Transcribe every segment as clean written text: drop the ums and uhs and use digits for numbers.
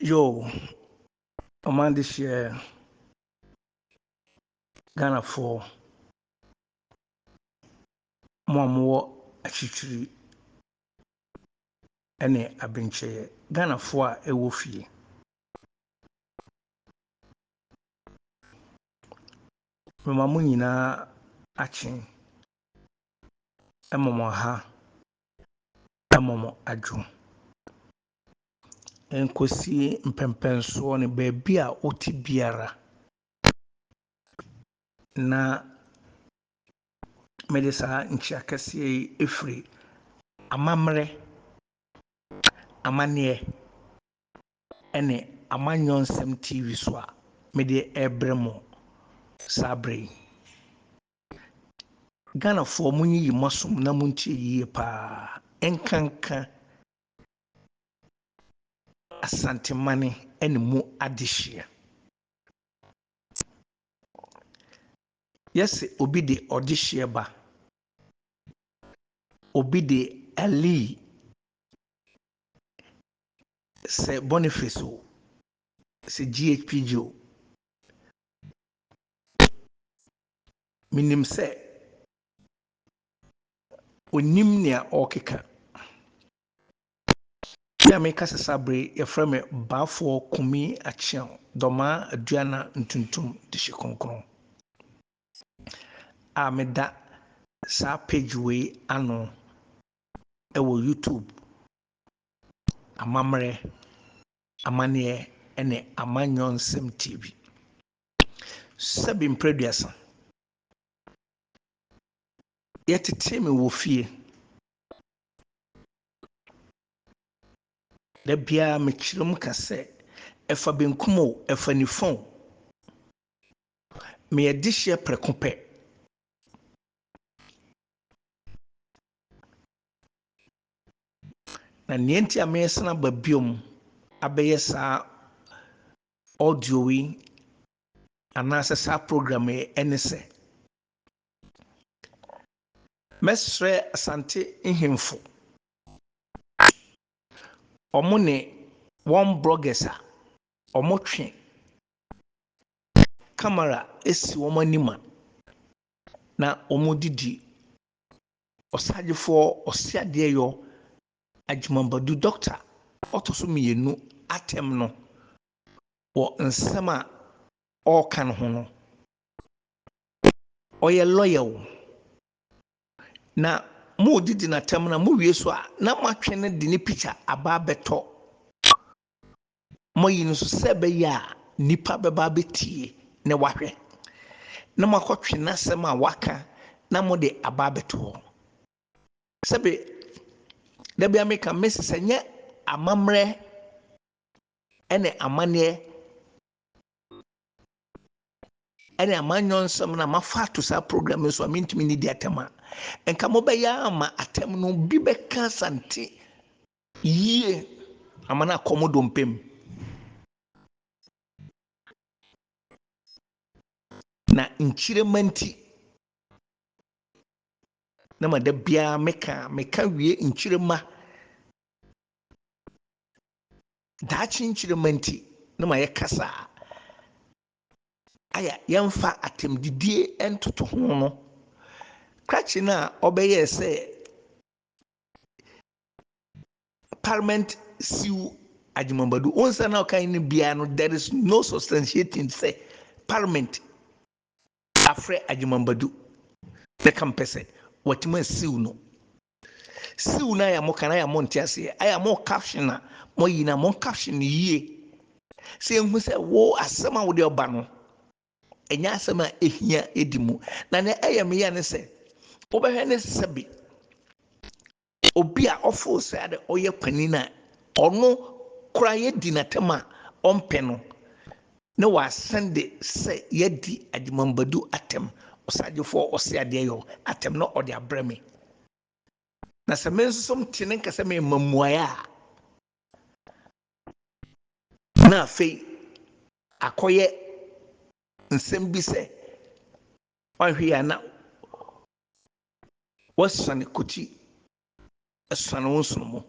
Yo, Amanda share Ghana for Momo Achichiri ene abenche Ghana for a ewofie. Mama nyina achen emomo ha emomo adwo. Enkosi mpempenso ne baabi a oti biara na medesa nchi akese efri amamre amane ene amanyonsem TV so a mede ebremo sabre Ghana for munyi masum na muntie yie pa enkanka asantemane ene mu adehia. Yes, obi de odehia ba. Obi de Ali se Boniface se GHPG minim se onim nea okeka. Ya me kasa sabre ye frame bafo kumi achian doma aduana ntuntum de hye konkron. A meda sa page we ano ewo YouTube amamre amane ene amanyonsem TV. Sabi mpreduasa yetete me wo fie da bia me kirim kase efa benkumo efa ni phone me edihye prekope na nienti amesana babiom abeye sa audio wi anase sa program enese mesre asante ihemfo omo ne one bloggers a omo twe camera esi omo anima na omo didi osagefo Ɔseadeɛyɔ Agyemang Badu doctor otoso mienu atem no wo nsɛm a ɔka no ho no ɔyɛ lawyer na mo didi na tem na mo wie so a na matwe ne de ne picture aba beto mo yi no so sebe ya nipa beba betie ne wahwe na makotwe na sem a waka na mo de aba beto sebe da bia me kan mesese nye amamre ene amane ene amanyonsem na mafa to sa program so amintimi ni di atema enka mo be ya ama atem no bi be ka sante yie amana komodo mpem na nchiremanti na ma da bia meka wie nchirema da nchiremanti na ma yekasa aya yemfa atem didie entoto ho no krachi na obeye se parliament siu Agyemang Badu onsa na kan ni bia no there is no substantiating say parliament afre Agyemang Badu the campese watima siu no siu na ya mo kana ya mo ntiase aya mo caption na mo yina mo caption yie se hu se wo asema wo de oba no enya asema ehia edimu na ne aya me ya ne se obehwe ne sebi obi a ofo se ade oye panina ono kura ye di na tema ompe no ne wa sende se ye di Agyemang Badu atem osagefo Ɔseadeɛyɔ atem no ode abreme na se mensom tene nkase me mamuaya na fei akoye nsem bi se wahwe ya na wasane kuti asane wonsono mo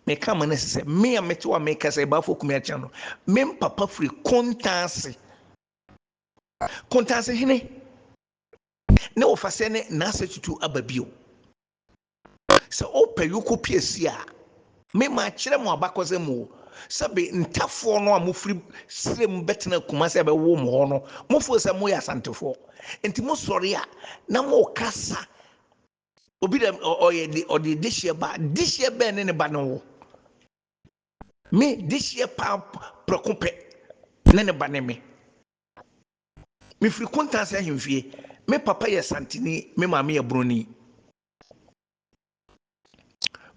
me come and say me a meto a make say ba for kumia chano me papa free kontanse hene ne wo fa se ne na ase tutu ababio se o pe yoko piesi a me ma kire mo abakose mo sabe ntafo no a mo free srem betena kuma se be wo mo ho no mo fo se mo ya santefo enti mo sori a na mo kasa obi dem oyɛ ɔde dihye ba ne ba no me dihye pa prekope ne ba ne me free kontanse ahemfie me papa yɛ santini me maame yɛ broni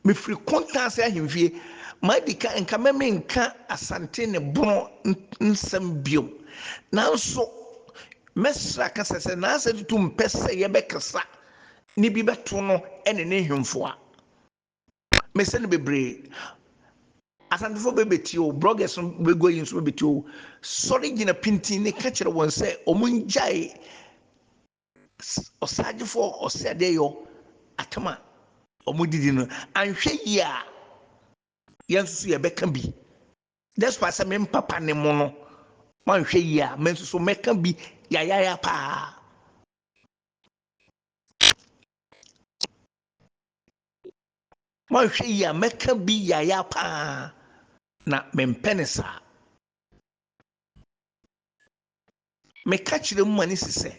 me free kontanse ahemfie ma dika nka me nka asante ne bono nsɛm bio nanso mesra kasa sɛ na asa tutu mpɛsɛ ye bɛkasa ni bi beto no ene ne hwemfoa me se ne bebre asantefo bebetio bloggers we go yin so bebetio sorry gina pintin ne ka kire won se omunjai osagefo ɔseadeɛyɔ atama omudidi no anhwɛ yi a yensu ye beka bi that's why say me papa ne mo no manhwɛ yi a me nso meka bi ya pa manhwɛ yi a meka bi ya pa na mempene saa meka kyerɛ mu mane sisɛ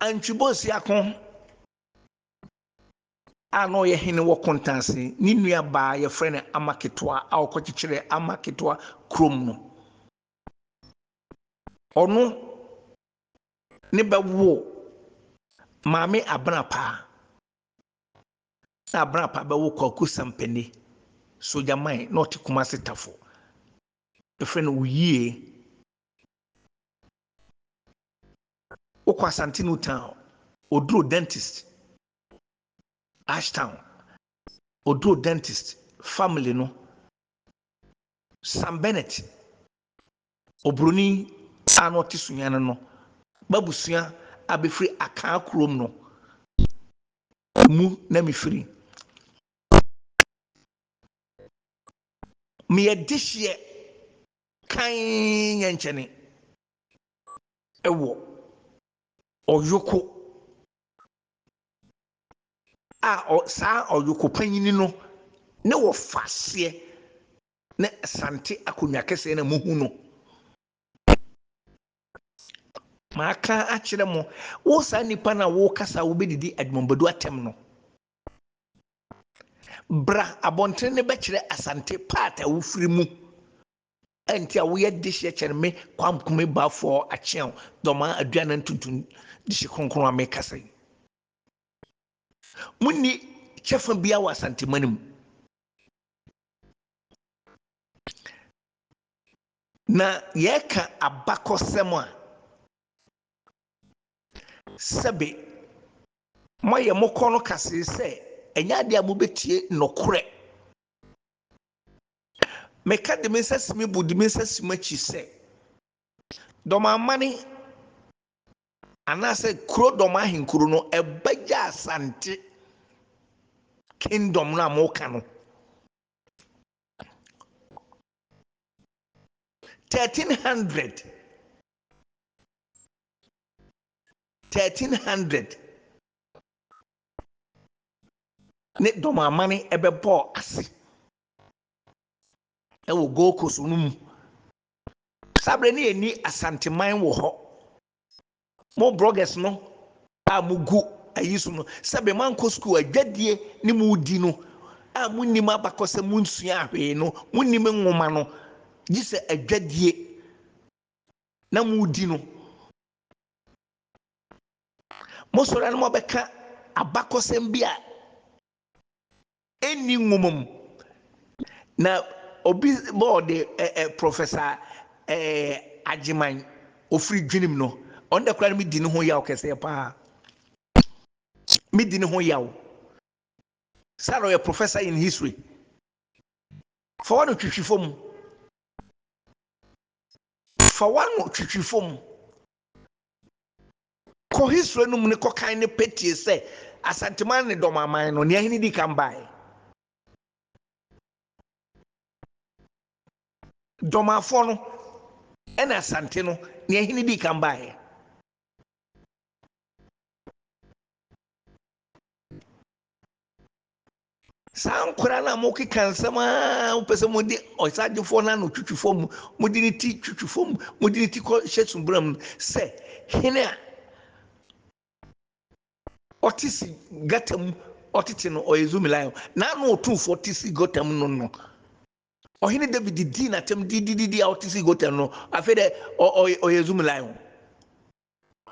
antwibosi akon a no ye hene wo kontanse ni nua ba ye frɛ ne amaketoa a okɔkyekyere amaketoa krom no ɔno ne bɛwo maame abrapa na abrapa bɛwo kwaku sampani soja man na ɔte kumase tafo efrɛ no uyie okwa santinu town oduro dentist Ashtown oduro dentist family no Sam Bennett obroni ano tisunya no babusua abefri aka krom no mu na mefiri me edihye kan nyenchene ewo oyoko sa oyoko panyini no ne wo faseɛ ne sante akonwa kese na muhu no maka akyerɛ mo wo sa nipa na wo kasa wo bedidi Agyemang Badu atem no bra abonten ne bɛkyerɛ asante part a wo firi mu anti a wo yɛ dihye kyerɛ me kwamkome bafo akyew dɔma aduana tuntun dihye kronkron a me kasa muni chefa bia wa asante manim na yɛka abakɔsɛm a sɛbe moyɛ mokɔ no kase sɛ ɛnya ade a mobetie nokore meka de me nsasimi bu de me nsasima chi sɛ Dormaahene anase kuro Dormaahene kuro no ɛbɛgya asante kingdom na moka no 1300 ne Dormaahene ɛbɛbɔ ase ɛwɔ Gold Coast no mu sabre ne eni asanteman wɔ hɔ mo bloggers no a mugu ayisu no sabe manko school adwadie ne mu di no a munnim abakɔsɛ munsua ahwe no munnim nwoma no gise adwadie na mu di no mo sora no mobɛka abakɔsɛm bi a eni nwomam na obi board professor Agyemang ofri dwenim no on the kran mi di ne ho yaw kese pa mi di ne ho yaw saro a professor in history for one twitwifom ko history no mu ne ko kan ne petie se asanteman ne Dormaahene no ne ahene di kan bae Dormaafo no ena asante no ne ahene di kan bae Sankura na mo keka nsama upese mo di osadefo na no twitwifo mu mo di ni ti twitwifo mu mo di ni ti ko hyesumbram se hene a otisi gatam otiti no oyezumilayo na no Otumfuo otisi gatam no ohene David di na tem di otisi gatam no afede oyezumilayo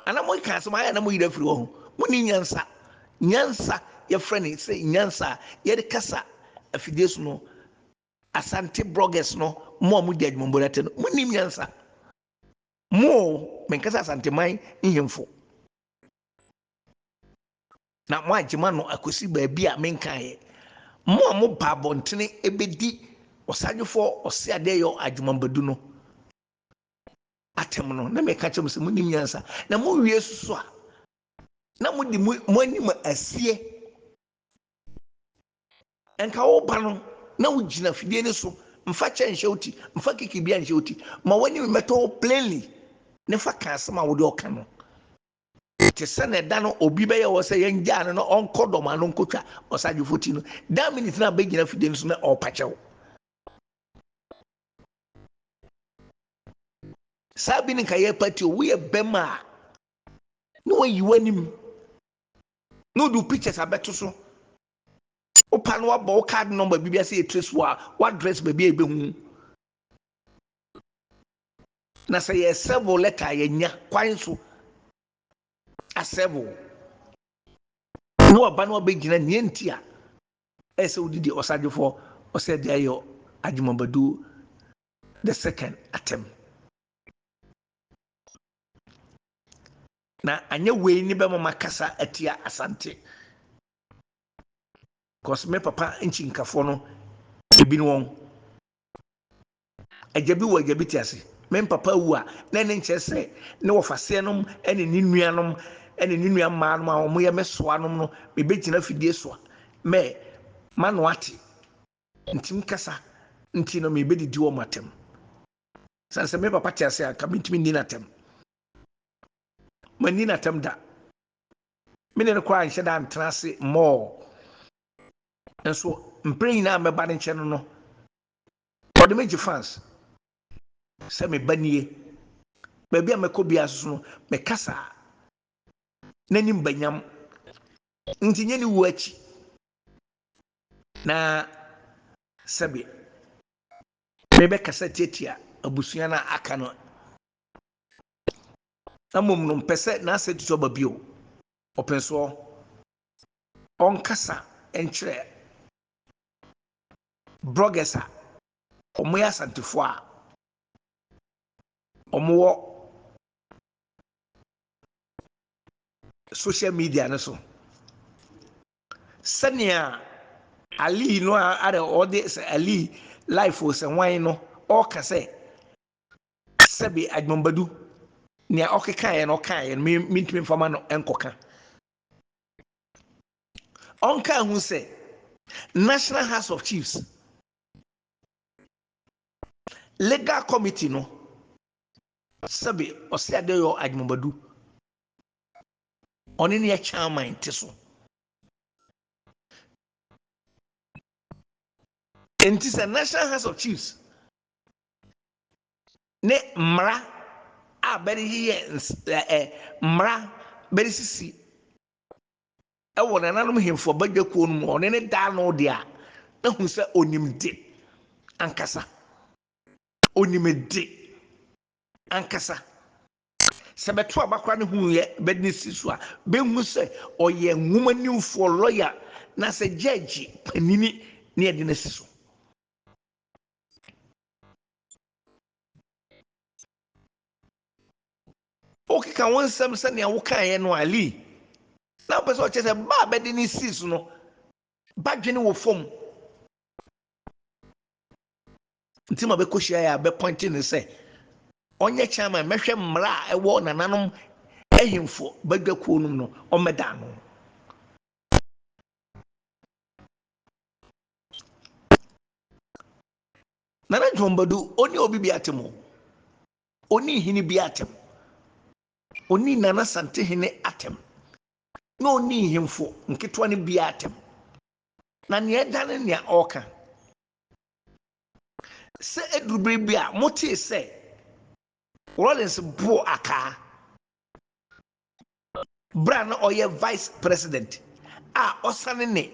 ana mo keka nsama ya na mo yira firi wo mo ni nyansa your friend say nyansa ye de kasa afides no asante bloggers no mo mu di adwumborate no munim nyansa mo men kasa asante man nhemfo na mo agema no akosi baabi a men kan ye mo ba bontene ebedi Osadefo Ɔseadeɛyɔ Nana Agyemang Badu no atem no na me ka kyem se munim nyansa na mo wie susu a na mo di mo anim asie enka wo ba no na wo gina fidie ne so mfa kyenhye oti mfa kikibia nhye oti ma wani meto plainly ne fa ka asema wo de oka no te se na da no obi be ye wo se yen gya no onko doma no nkotwa Osadefo ti no da minute na be gina fidie ne so na opachew sabi ni ka ye party wo ye bema no wo yiwanim no do pictures abeto so opa no wabɔ card number bibia say trace what dress baby ebe hu na say ye several letter ye nya kwan so a several no aba no obegina nie ntia ese udidi Osadefo Ɔseadeɛyɔ Nana Agyemang Badu the second attempt na anya wei ni be mama kasa atia asante cause me papa nchinkafo no ebi no won ajabi wo ajabi tiase me papa wu a na ne nche se ne wo fase nom ene ni nuanom ene ni nua ma nom a mo ye mesoa nom no me begina fidie soa me mano ate ntim kasa nti no me bedidi wo matem sanse me papa tiase a ka mitimi ni natem mani natem da me ne kwa nche da ntrase more enso mpre nyina meba ne nche no ode meji fans se me banie baabi a mekɔ bia so no me kasa nanim banyam nti nyeni wo achi na sebe me be kasa tietia abusua na aka no amom no mpese na asetuto babio openso on kasa enkyere bloggers a omoya santefo a omo social media ne so senia Ali no are all this Ali life was wine no all ka say Sebi Agyemang Badu nia okeka ye no kan ye me ntimi fama no enkoka onka hu say National House of Chiefs legal committee no Sebi Ɔseadeɛyɔ Nana Agyemang Badu oni ne chairman tiso enti say National House of Chiefs ne mra a beri ye mra beri sisi e wo nananom hemfo badwakuo no mo ne da no de a na hu say onimde ankasa onimde ankasa sebeto abakwa ne hu ye bedni siso a be hu say oye nwumanimfo lawyer na say judge panini ne de ne siso okay kan won sam se ne wo kan ye no Ali na person che say ba bedi ni siso no ba dwene wo fom ntima be koshia ya be pointing ne say onye chairman mehwe mra ewo nananom ehimfo badwakuo num no omeda no Nana Agyemang Badu oni obi bi atemo. Oni hini bi atem. Oni Nana Sante hene atem. No oni himfo nketwa ne bi atem. Na ne dane ne oka. Se edurubere bi a motie se Rollins bo aka. Bra na oye vice president. A osane ne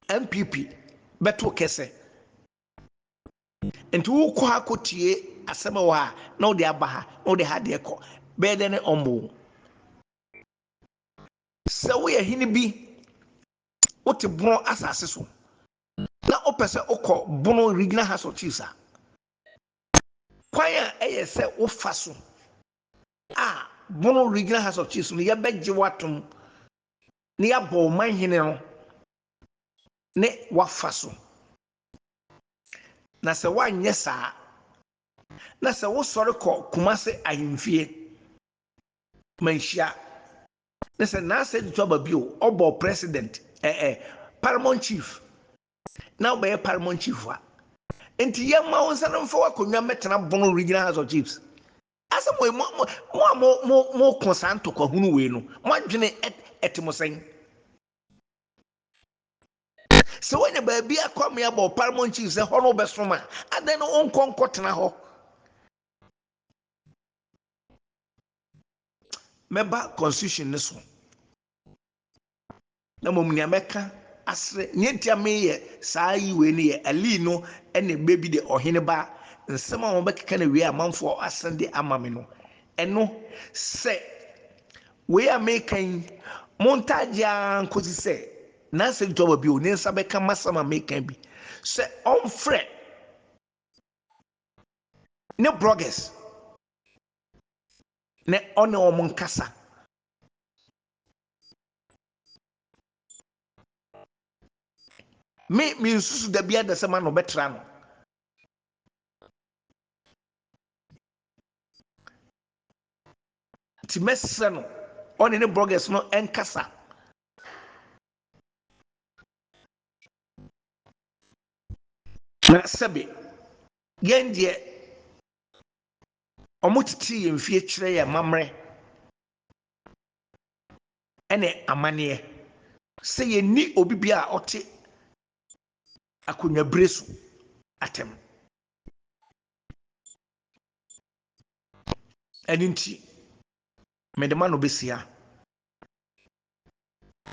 MPP beto kese. Enti wo kwa akotie asema wa na wo de aba ha na wo de ha de ekọ be de ne ombo se wo ye hini bi wo te bono asase so na opese okọ bono regional house of chiefs a kwan a eye se wo fa so a bono regional house of chiefs no ye begye watom ne ya bo man hene no ne wafa so na se wanyɛ saa na se wo sɔre kɔ Kumase ahemfie manhyia na se na se Tutu aba bio ɔbɔ president paramount chief na ɔbɛyɛ paramount chief a enti ye ma wo nsa no mfa wakonnwa metena bono regional house of chiefs asa mo konsanto kwa hunu we no mo adwene etimosen se wonya ba bia kwame aba paramount chief se hono besoma adan no onkonko tena ho meba constitution ne so na mom nia meka asre nyentia me ye saa yi we ne ye ali no ene bebi de ohene ba nsema wo bekeka na we amanfo asende amame no eno se we amekan montagia nkosi se na se Tutu aba bi o ne nsa beka masama mekan bi se onfre ne bloggers ne one omon kasa me nsusu da bia da sema no betra no ti messe no one ne bloggers no enkasa na sebe yendie omotiti yemfie kire ya mamre ene amane se ye ni obi bia ote akonya bresu atem eninti medema no besia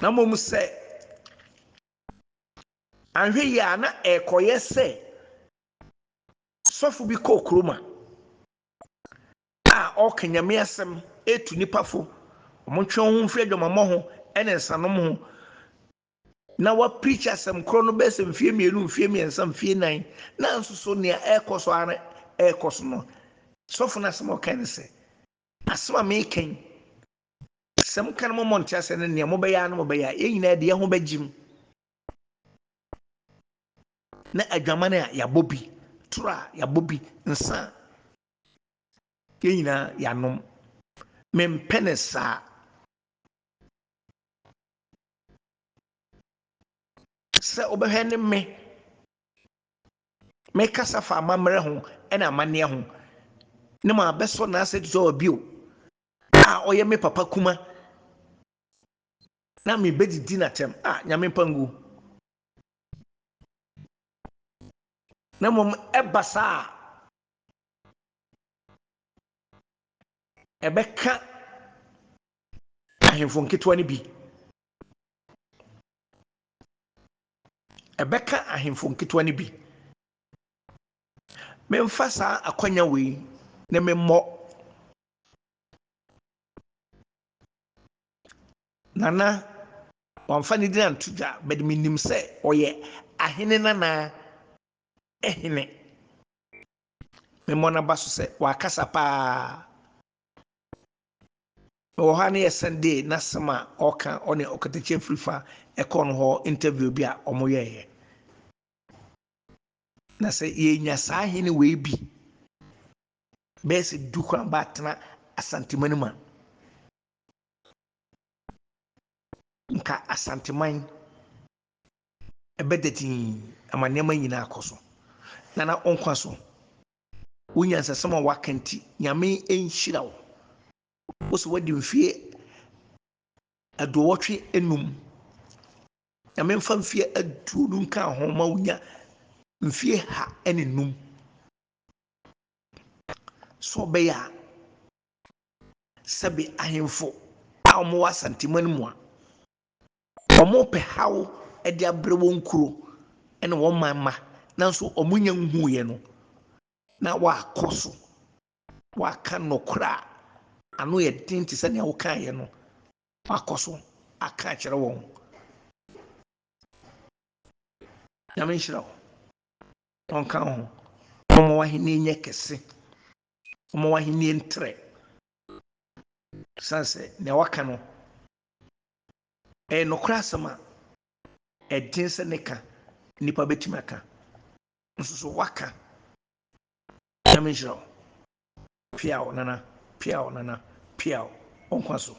na mom se anhwe ya na ekoye se sofu bi ko kroma a okanyame asem etu nipafo omontwe ho mfre adwamamo ho ene nsanom ho na wa preach asem kro no be sem fie mienu mfie miensa mfie nan na nsoso ne ekoso ara ekoso no sofu na asem okan se asema me kan sem kan mo montia se ne mo be ya no mo be ya enyina de ho begim na adwamane a ya bobi tura ya bobi nsa enyina ya nom mempenesa se obehwe me kasa fa mamre ho ena amane ho ne ma beso na ase Tutu obio a oye me papa kuma na me bedidi na tem nyame pangu na mom ebasa ebeka ahemfo nketwa ne bi ebeka ahemfo nketwa ne bi memfasa akwanya we ne memmo nana wamfa ne dina ntuja bed minim se oye ahene nana ehene memmo na baso se wakasa pa wo ha ne yesende na sema oka one okatache frifa ekon ho interview bi a omoyeye na se yenya saa hene we bi bese dukwa batena asantemanima nka asanteman ebedetin amanema nyina akoso nana onkwa so wonya nsasam a wakanti nyame enhyira wo wo so wadi mfie adowotwe enum nyame mfa mfie aduonu nka ho ma wonya mfie ha ene num so be ya sɛbe ahemfo a ɔmo wɔ asanteman mu a ɔmo pɛ haw de abrɛ wɔn kuro ɛne wɔn manma nanso ɔmo nya nhuuɛ no na wakɔ so waka nɔkora a ano yɛ den te sɛ nea wokaeɛ no wakɔ so aka akyerɛ wɔn nyame nhyira wo ɔnka ho ɔmo w'ahenni nyɛ kɛse ɔmo w'ahenni ntrɛ sanse nea waka no nɔkora asɛm a ɛden sɛ ne ka nipa betumi aka nso so waka nyame nhyira wo piaw nana piaw ɔnkwa so